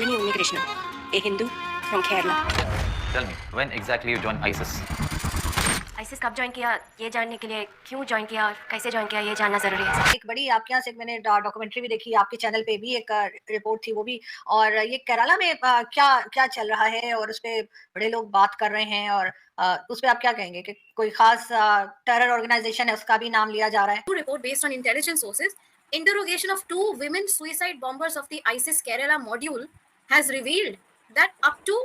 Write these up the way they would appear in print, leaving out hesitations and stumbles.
Shalini Unnikrishnan, a Hindu from Kerala. Tell me, when exactly you joined ISIS? ISIS कब join किया ये जानने के लिए, क्यों ज्वाइन किया और कैसे ज्वाइन किया ये जानना ज़रूरी है। एक बड़ी आपके यहाँ से मैंने डॉक्यूमेंट्री भी देखी, आपके चैनल पे भी एक रिपोर्ट थी वो भी, और ये केरला में क्या क्या चल रहा है और उस पे बड़े लोग बात कर रहे हैं, और उस पे आप क्या कहेंगे कि कोई खास टेरर ऑर्गेनाइजेशन है उसका भी नाम लिया जा रहा है। Report based on intelligence sources, interrogation of 2 women suicide bombers of the ISIS Kerala module has revealed that up to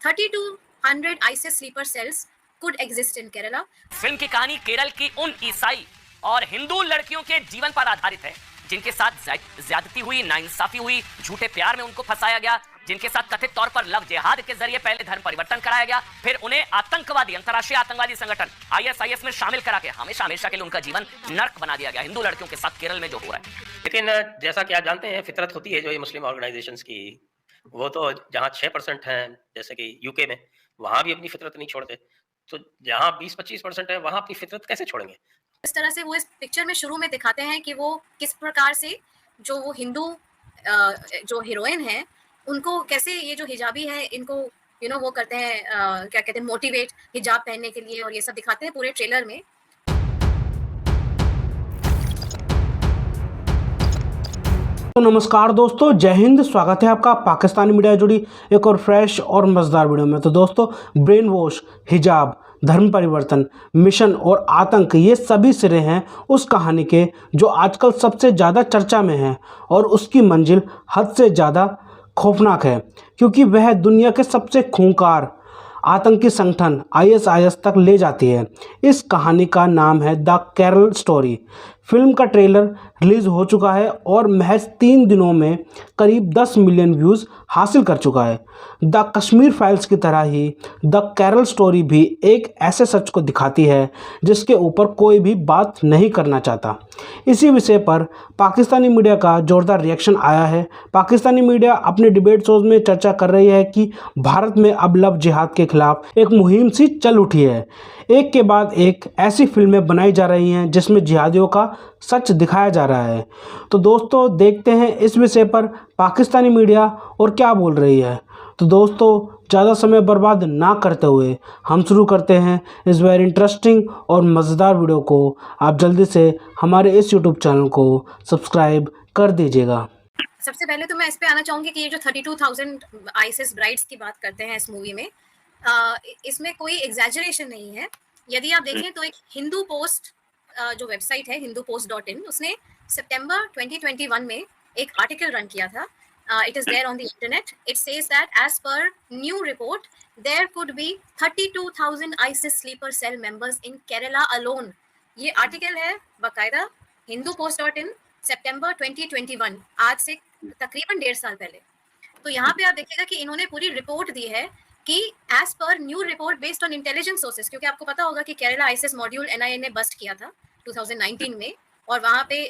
3200 ISIS sleeper cells could exist in Kerala. Film की कहानी केरल की उन ईसाई और हिंदू लड़कियों के जीवन पर आधारित है जिनके साथ ज्यादती हुई, नाइंसाफी हुई, झूठे प्यार में उनको फंसाया गया, जिनके साथ कथित तौर पर लव जिहाद के जरिए पहले धर्म परिवर्तन कराया गया, फिर उन्हें आतंकवादी, अंतर्राष्ट्रीय आतंकवादी संगठन ISIS में शामिल करा के हमेशा हमेशा के लिए उनका जीवन नर्क बना दिया गया। हिंदू लड़कियों के साथ केरल में जो हो रहा है। लेकिन जैसा कि आप जानते हैं, फितरत होती है जो ये मुस्लिम ऑर्गेनाइजेशंस की, वो तो जहाँ 6% हैं जैसे कि यूके में, वहां भी अपनी फितरत नहीं छोड़ते, तो जहाँ 20-25% है वहां अपनी फितरत कैसे छोड़ेंगे। इस तरह से वो इस पिक्चर में शुरू में दिखाते हैं कि वो किस प्रकार से जो वो हिंदू जो हीरोइन है उनको कैसे ये जो हिजाबी है इनको वो करते हैं, क्या कहते हैं, मोटिवेट हिजाब पहनने के लिए, और ये सब दिखाते हैं पूरे ट्रेलर में। तो नमस्कार दोस्तों, जय हिंद। स्वागत है आपका पाकिस्तानी मीडिया जुड़ी एक और फ्रेश और मज़ेदार वीडियो में। तो दोस्तों, ब्रेन वॉश, हिजाब, धर्म परिवर्तन, मिशन और आतंक, ये सभी सिरे हैं उस कहानी के जो आजकल सबसे ज़्यादा चर्चा में है, और उसकी मंजिल हद से ज़्यादा खौफनाक है क्योंकि वह दुनिया के सबसे खूंखार आतंकी संगठन ISIS तक ले जाती है। इस कहानी का नाम है द केरल स्टोरी। फिल्म का ट्रेलर रिलीज़ हो चुका है और महज 3 दिनों में करीब 10 मिलियन व्यूज़ हासिल कर चुका है। द कश्मीर फाइल्स की तरह ही द केरल स्टोरी भी एक ऐसे सच को दिखाती है जिसके ऊपर कोई भी बात नहीं करना चाहता। इसी विषय पर पाकिस्तानी मीडिया का जोरदार रिएक्शन आया है। पाकिस्तानी मीडिया अपने डिबेट शोज में चर्चा कर रही है कि भारत में अब लव जिहाद के खिलाफ एक मुहिम सी चल उठी है। एक के बाद एक ऐसी फिल्में बनाई जा रही हैं जिसमें जिहादियों का सच दिखाया जा रहा है। तो दोस्तों, देखते हैं इस विषय पर पाकिस्तानी मीडिया और क्या बोल रही है। तो दोस्तों, ज़्यादा समय बर्बाद ना करते हुए हम शुरू करते हैं इस वेरी इंटरेस्टिंग और मज़ेदार वीडियो को। आप जल्दी से हमारे इस यूट्यूब चैनल को सब्सक्राइब कर दीजिएगा। सबसे पहले तो मैं इस पे आना चाहूँगी कि ये जो 32,000 ISIS ब्राइड्स की बात करते हैं इस मूवी में, इसमें कोई एग्जैजरेशन नहीं है। यदि आप देखें तो एक हिंदू पोस्ट जो वेबसाइट है hindupost.in, उसने सितंबर 2021 में एक आर्टिकल रन किया था। It is there on the internet. It says that as per new report, there could be 32,000 ISIS sleeper cell members in Kerala alone. ये आर्टिकल है बाकायदा hindupost.in, सितंबर 2021, आज से तकरीबन 1.5 साल पहले। तो यहाँ पे आप देखिएगा कि इन्होंने पूरी रिपोर्ट दी है कि as per new report based on intelligence sources, क्योंकि आपको पता होगा कि केरला ISIS मॉड्यूल NIA ने बस्ट किया था 2019 में, और वहाँ पे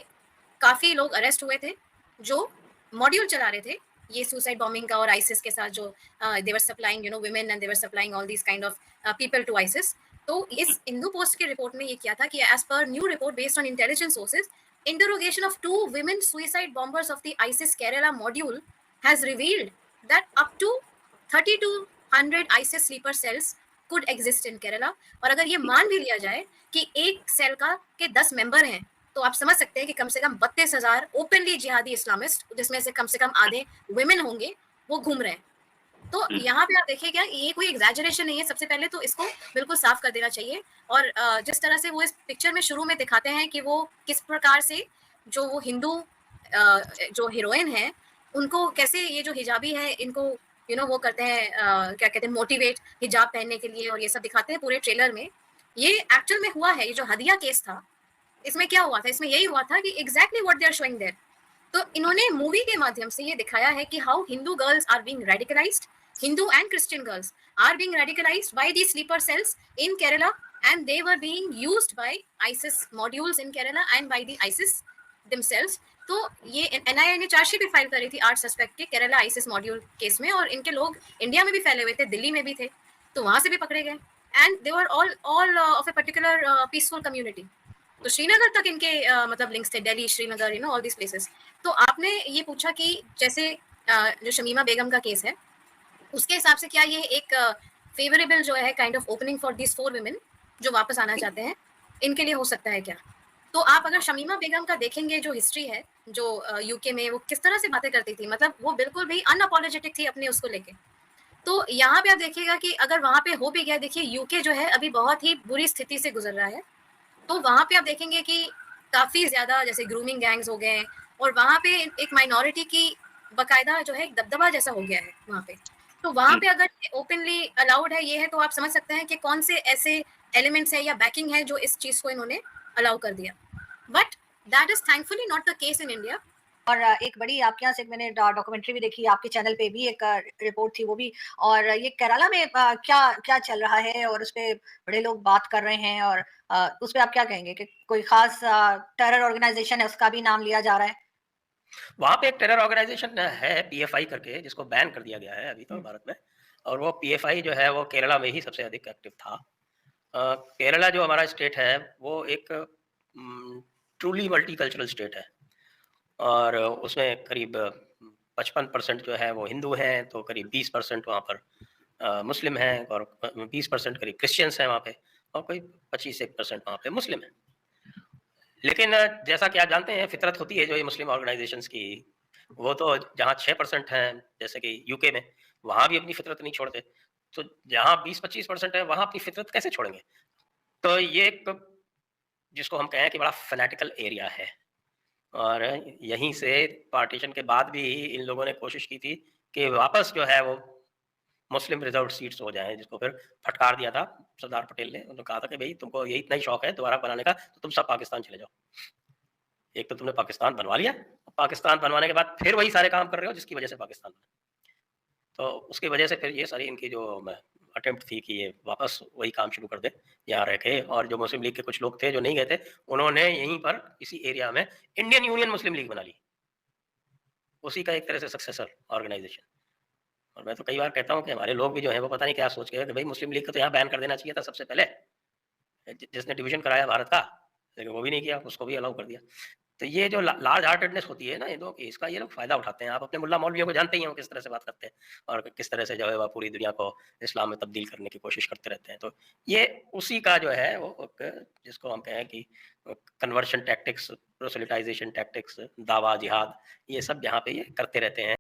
काफ़ी लोग अरेस्ट हुए थे जो मॉड्यूल चला रहे थे ये सुसाइड बॉम्बिंग का, और ISIS के साथ जो they were supplying women and they were supplying all this kind of people to ISIS। तो इस हिंदू पोस्ट के रिपोर्ट में ये किया था कि as per new report based on intelligence sources, interrogation of 2 women suicide bombers of the ISIS Kerala module has revealed that up to 3200 ISIS sleeper cells could exist in Kerala। और अगर ये मान भी लिया जाए कि एक सेल का के 10 मेंबर हैं, तो आप समझ सकते हैं कि कम से कम 32,000 ओपनली जिहादी इस्लामिस्ट, जिसमें से कम आधे वुमेन होंगे, वो घूम रहे हैं। तो यहाँ पे आप देखिएगा, ये कोई एग्जैजरेशन नहीं है। सबसे पहले तो इसको बिल्कुल साफ कर देना चाहिए। और जिस तरह से वो इस पिक्चर में शुरू में दिखाते हैं कि वो किस प्रकार से जो वो हिंदू जो हीरोइन है उनको कैसे ये जो हिजाबी है इनको वो करते हैं, क्या कहते हैं, मोटिवेट हिजाब पहनने के लिए, और ये सब दिखाते हैं पूरे ट्रेलर में। ये एक्चुअल में हुआ है। ये जो हदिया केस था, इसमें क्या हुआ था, इसमें यही हुआ था कि exactly what they are showing there. तो इन्होंने मूवी के माध्यम से ये दिखाया है कि how Hindu girls are being radicalised, Hindu and Christian girls are being radicalized by these sleeper cells in Kerala, and they were being used by ISIS modules in Kerala and by the ISIS themselves। तो ये NIA ने chargesheet भी file करी थी 8 suspect के Kerala ISIS module case में, और इनके लोग इंडिया में भी फैले हुए थे, दिल्ली में भी थे, तो वहां से भी पकड़े गए। And they were all of a particular peaceful community. तो श्रीनगर तक इनके मतलब लिंक्स थे, Delhi, Srinagar, all this places. तो आपने ये पूछा कि जैसे जो शमीमा बेगम का केस है, उसके हिसाब से क्या ये एक फेवरेबल जो है kind of opening for this 4 women जो वापस आना चाहते हैं, इनके लिए हो सकता है क्या? तो आप अगर शमीमा बेगम का देखेंगे जो हिस्ट्री है, जो यूके में वो किस तरह से बातें करती थी, मतलब वो बिल्कुल भी अनअपोलोजेटिक थी अपने उसको लेके। तो यहाँ पे आप देखिएगा कि अगर वहाँ पे हो भी गया, देखिए यूके जो है अभी बहुत ही बुरी स्थिति से गुजर रहा है, तो वहाँ पे आप देखेंगे कि काफ़ी ज़्यादा जैसे ग्रूमिंग गैंग्स हो गए हैं और वहाँ पे एक माइनॉरिटी की बकायदा जो है एक दबदबा जैसा हो गया है वहाँ पे। तो वहाँ पे अगर ओपनली अलाउड है ये है, तो आप समझ सकते हैं कि कौन से ऐसे एलिमेंट्स है या बैकिंग है जो इस चीज़ को इन्होंने अलाउ कर दिया। But that is thankfully not the case in India. और एक बड़ी आपके यहाँ से मैंने डॉक्यूमेंट्री भी देखी, आपके चैनल पे भी एक रिपोर्ट थी वो भी। और ये केरला में क्या क्या चल रहा है और उस पे बड़े लोग बात कर रहे हैं, और उस पे आप क्या कहेंगे कि कोई खास टेरर ऑर्गेनाइजेशन है उसका भी नाम लिया जा रहा है? वहाँ पे एक टेरर ऑर्गेनाइजेशन है पीएफआई करके, जिसको बैन कर दिया गया है अभी तो भारत में। और वो पीएफआई जो है वो केरला में ही सबसे अधिक एक्टिव था। केरला जो हमारा स्टेट है वो एक ट्रूली मल्टीकल्चरल स्टेट है, और उसमें करीब 55% जो है वो हिंदू हैं, तो करीब 20% वहाँ पर मुस्लिम हैं, और 20% करीब क्रिश्चियंस हैं वहाँ पे, और कोई 25% वहाँ पे मुस्लिम हैं। लेकिन जैसा कि आप जानते हैं, फितरत होती है जो ये मुस्लिम ऑर्गेनाइजेशंस की, वो तो जहाँ 6% हैं जैसे कि यूके में, वहाँ भी अपनी फितरत नहीं छोड़ते। तो जहाँ 20-25% है वहाँ अपनी फितरत कैसे छोड़ेंगे? तो ये एक, जिसको हम कहें कि बड़ा फैनेटिकल एरिया है, और यहीं से पार्टीशन के बाद भी इन लोगों ने कोशिश की थी कि वापस जो है वो मुस्लिम रिजर्व्ड सीट्स हो जाएँ, जिसको फिर फटकार दिया था सरदार पटेल ने। उन्होंने कहा था कि भई तुमको यही इतना ही शौक है दोबारा बनाने का, तो तुम सब पाकिस्तान चले जाओ। एक तो तुमने पाकिस्तान बनवा लिया, पाकिस्तान बनवाने के बाद फिर वही सारे काम कर रहे हो जिसकी वजह से पाकिस्तान बना। तो उसकी वजह से फिर ये सारी इनकी जो अटेम्प्ट थी कि ये वापस वही काम शुरू कर दें यहाँ रह के। और जो मुस्लिम लीग के कुछ लोग थे जो नहीं गए थे, उन्होंने यहीं पर इसी एरिया में इंडियन यूनियन मुस्लिम लीग बना ली, उसी का एक तरह से सक्सेसर ऑर्गेनाइजेशन। और मैं तो कई बार कहता हूँ कि हमारे लोग भी जो हैं वो पता नहीं क्या सोच के कि भाई मुस्लिम लीग को तो यहाँ बैन कर देना चाहिए था सबसे पहले, जिसने डिवीजन कराया भारत का, लेकिन वो भी नहीं किया, उसको भी अलाउ कर दिया। तो ये जो लार्ज हार्टेडनेस होती है ना इन लोगों की, इसका ये लोग फ़ायदा उठाते हैं। आप अपने मुल्ला मौलवियों को जानते ही हैं वो किस तरह से बात करते हैं, और किस तरह से जो है वह पूरी दुनिया को इस्लाम में तब्दील करने की कोशिश करते रहते हैं। तो ये उसी का जो है वो जिसको हम कहें कि कन्वर्शन टैक्टिक्स, प्रोसेलिटाइजेशन टैक्टिक्स, दावा, जिहाद, ये सब यहाँ पे ये करते रहते हैं।